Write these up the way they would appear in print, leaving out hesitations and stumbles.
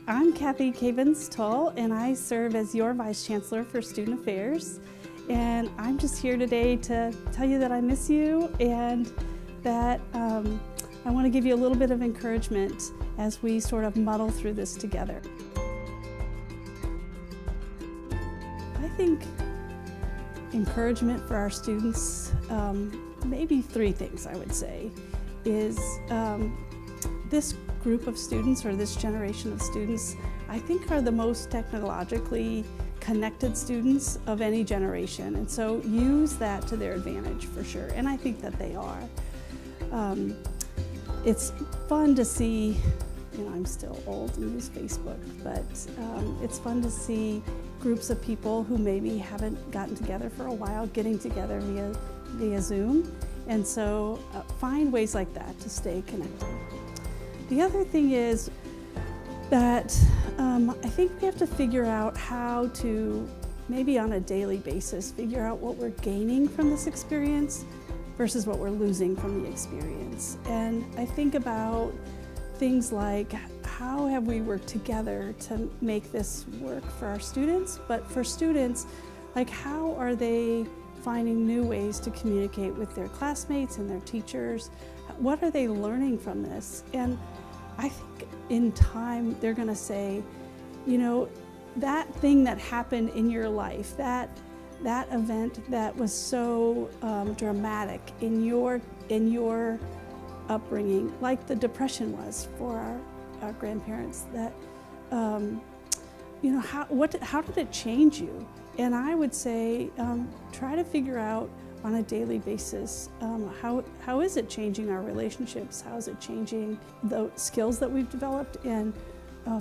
I'm Kathy Cavins Tull, and I serve as your Vice Chancellor for Student Affairs. And I'm just here today to tell you that I miss you and that I want to give you a little bit of encouragement as we sort of muddle through this together. I think encouragement for our students, maybe three things I would say, is this group of students, or this generation of students, I think are the most technologically connected students of any generation, and so use that to their advantage for sure, and I think that they are. It's fun to see, I'm still old and use Facebook, but it's fun to see groups of people who maybe haven't gotten together for a while getting together via Zoom, and so find ways like that to stay connected. The other thing is that I think we have to figure out how to, maybe on a daily basis, figure out what we're gaining from this experience versus what we're losing from the experience. And I think about things like, how have we worked together to make this work for our students? But for students, like, how are they finding new ways to communicate with their classmates and their teachers? What are they learning from this? And I think in time they're going to say, that thing that happened in your life, that event that was so dramatic in your upbringing, like the Depression was for our grandparents, that how did it change you? And I would say try to figure out on a daily basis, how is it changing our relationships? How is it changing the skills that we've developed, and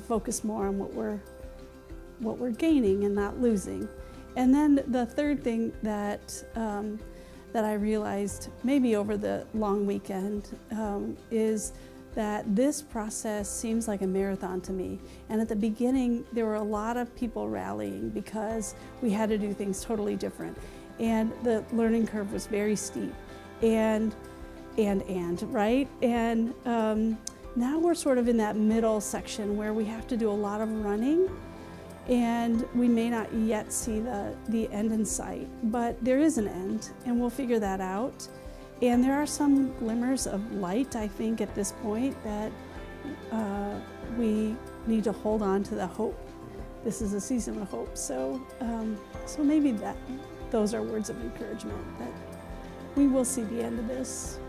focus more on what we're gaining and not losing. And then the third thing that I realized maybe over the long weekend is that this process seems like a marathon to me. And at the beginning, there were a lot of people rallying because we had to do things totally different. And the learning curve was very steep, right? And now we're sort of in that middle section where we have to do a lot of running, and we may not yet see the end in sight, but there is an end, and we'll figure that out. And there are some glimmers of light, I think, at this point that we need to hold on to the hope. This is a season of hope, so maybe those are words of encouragement, that we will see the end of this.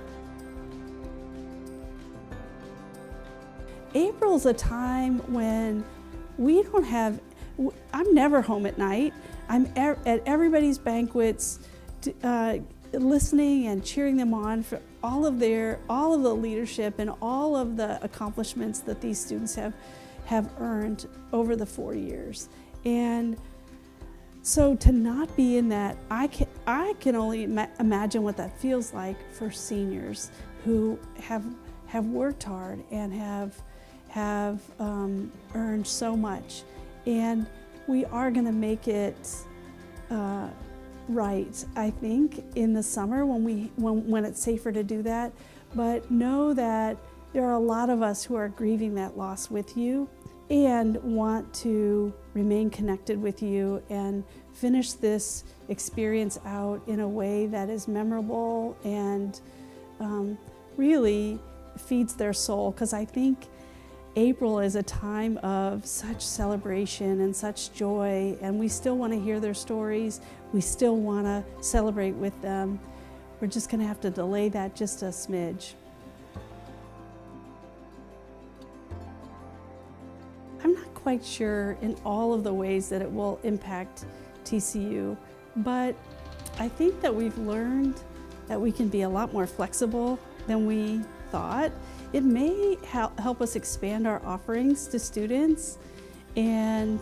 April's a time when I'm never home at night. I'm at everybody's banquets, listening and cheering them on for all of the leadership and all of the accomplishments that these students have earned over the 4 years. And so to not be in that, I can only imagine what that feels like for seniors who have worked hard and have earned so much. And we are going to make it right, I think, in the summer when it's safer to do that. But know that there are a lot of us who are grieving that loss with you and want to remain connected with you and finish this experience out in a way that is memorable and really feeds their soul, because I think April is a time of such celebration and such joy, and we still want to hear their stories. We still want to celebrate with them. We're just going to have to delay that just a smidge. I'm not quite sure in all of the ways that it will impact TCU, but I think that we've learned that we can be a lot more flexible than we thought. It may help us expand our offerings to students and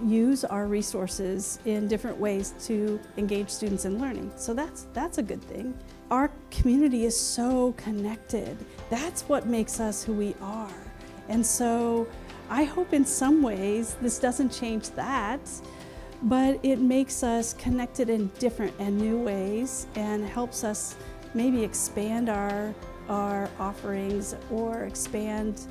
use our resources in different ways to engage students in learning. So that's a good thing. Our community is so connected. That's what makes us who we are. And so I hope in some ways this doesn't change that, but it makes us connected in different and new ways and helps us maybe expand our offerings or expand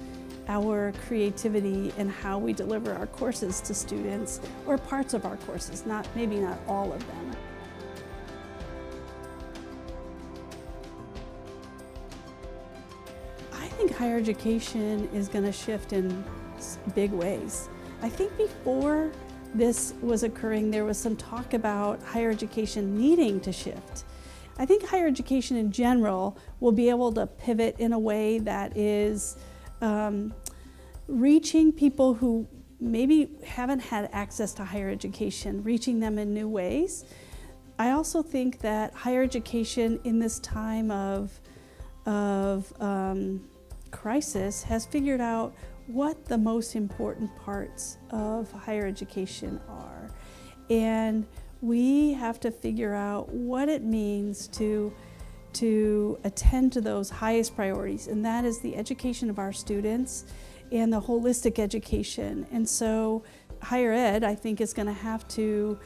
our creativity in how we deliver our courses to students, or parts of our courses, maybe not all of them. I think higher education is going to shift in big ways. I think before this was occurring, there was some talk about higher education needing to shift. I think higher education in general will be able to pivot in a way that is reaching people who maybe haven't had access to higher education, reaching them in new ways. I also think that higher education in this time of crisis has figured out what the most important parts of higher education are. And we have to figure out what it means to attend to those highest priorities, and that is the education of our students and the holistic education. And so higher ed, I think, is going to have to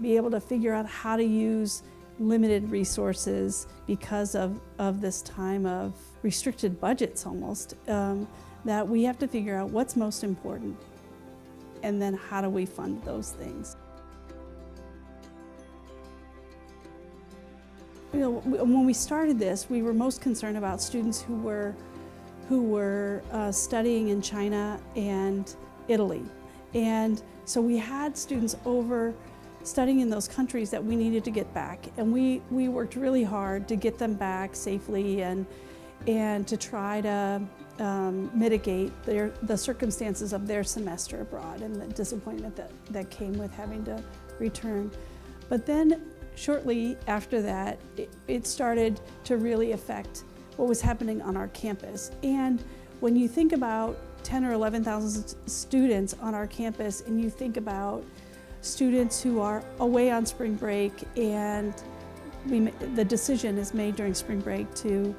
be able to figure out how to use limited resources because of this time of restricted budgets almost, that we have to figure out what's most important and then how do we fund those things. You know, when we started this, we were most concerned about students who were studying in China and Italy. And so we had students over studying in those countries that we needed to get back. And we worked really hard to get them back safely and to try to mitigate the circumstances of their semester abroad and the disappointment that came with having to return. But then shortly after that, it started to really affect what was happening on our campus. And when you think about 10 or 11,000 students on our campus, and you think about students who are away on spring break, and the decision is made during spring break to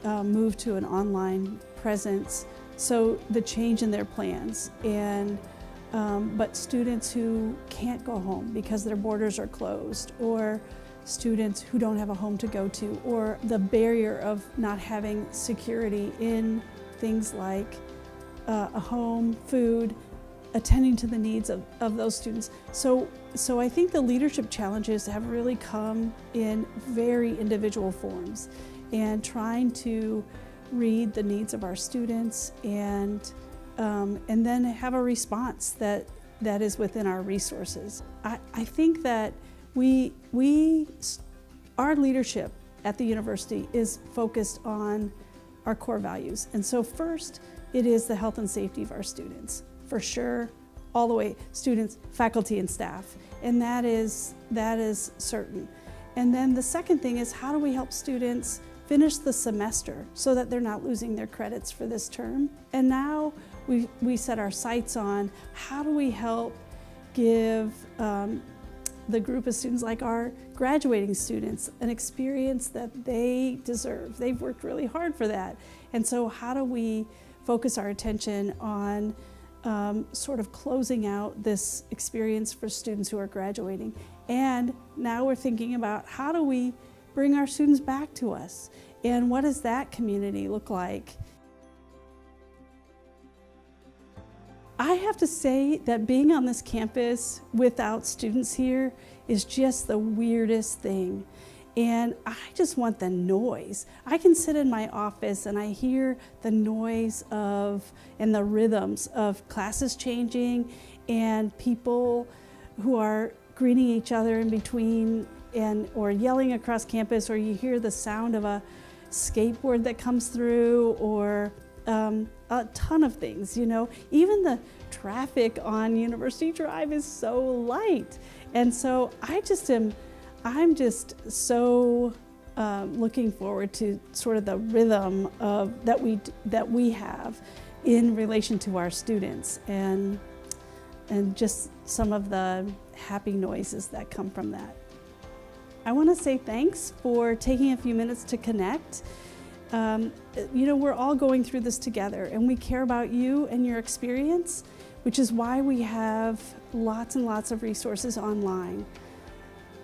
move to an online presence, so the change in their plans, and but students who can't go home because their borders are closed, or students who don't have a home to go to, or the barrier of not having security in things like a home, food, attending to the needs of those students. So I think the leadership challenges have really come in very individual forms, and trying to read the needs of our students and then have a response that is within our resources. I think that our leadership at the university is focused on our core values. And so first, it is the health and safety of our students, for sure, all the way, students, faculty, and staff. And that is certain. And then the second thing is, how do we help students finish the semester so that they're not losing their credits for this term? And now we set our sights on how do we help give the group of students, like our graduating students, an experience that they deserve. They've worked really hard for that. And so how do we focus our attention on sort of closing out this experience for students who are graduating? And now we're thinking about, how do we bring our students back to us? And what does that community look like? I have to say that being on this campus without students here is just the weirdest thing. And I just want the noise. I can sit in my office and I hear the noise and the rhythms of classes changing and people who are greeting each other in between or yelling across campus, or you hear the sound of a skateboard that comes through, or a ton of things, you know. Even the traffic on University Drive is so light. And so I'm just so looking forward to sort of the rhythm that we have in relation to our students, and just some of the happy noises that come from that. I want to say thanks for taking a few minutes to connect. You know, we're all going through this together, and we care about you and your experience, which is why we have lots and lots of resources online.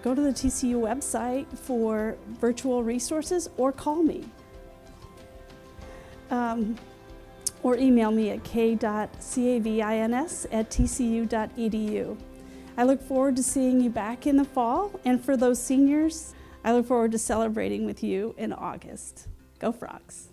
Go to the TCU website for virtual resources, or call me. or email me at k.cavins@tcu.edu. I look forward to seeing you back in the fall, and for those seniors, I look forward to celebrating with you in August. Go Frogs!